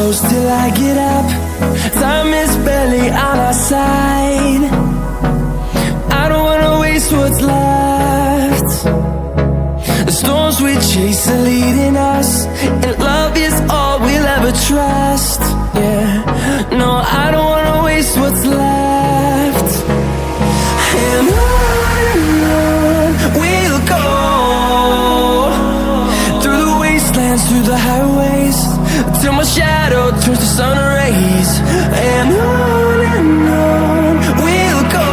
close till I get up. Time is barely on our side. I don't wanna waste what's left. The storms we chase are leading us, and love is all we'll ever trust. Yeah, no, I don't wanna waste what's left. And on we'll go, through the wastelands, through the highways, till my shadow turns to sun rays. And on we'll go,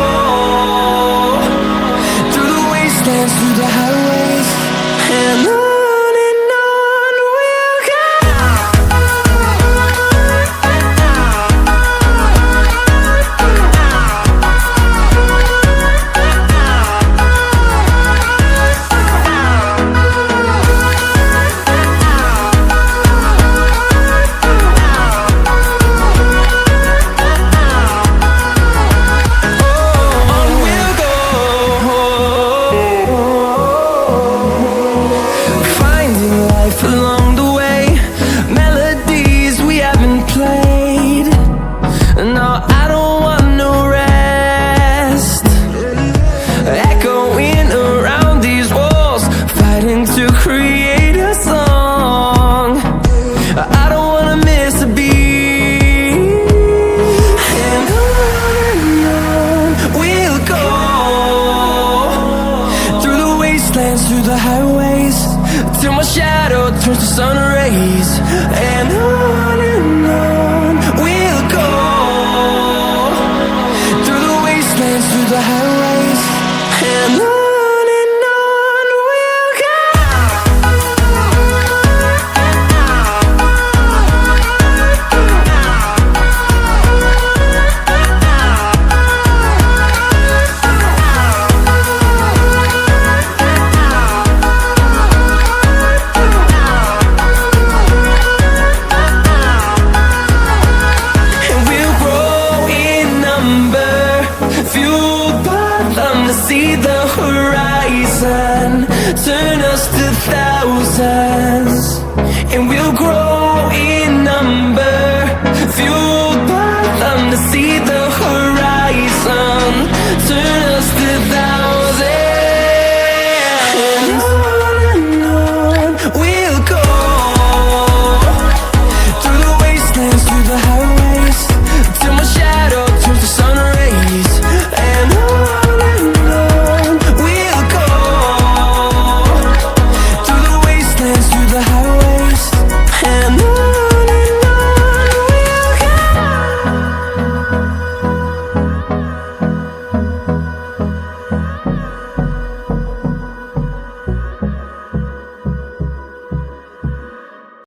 through the wastelands, through the highways, and on. Along the way, melodies we haven't played. No, I don't want no rest. Echoing around these walls, fighting to create a song. I don't wanna miss a beat. And on we'll go, through the wastelands, through the highways, till my shadow turns to sun rays. And on we'll go, through the wastelands, through the highways, and on we'll go. Fueled by them to see the horizon, turn us to thousands.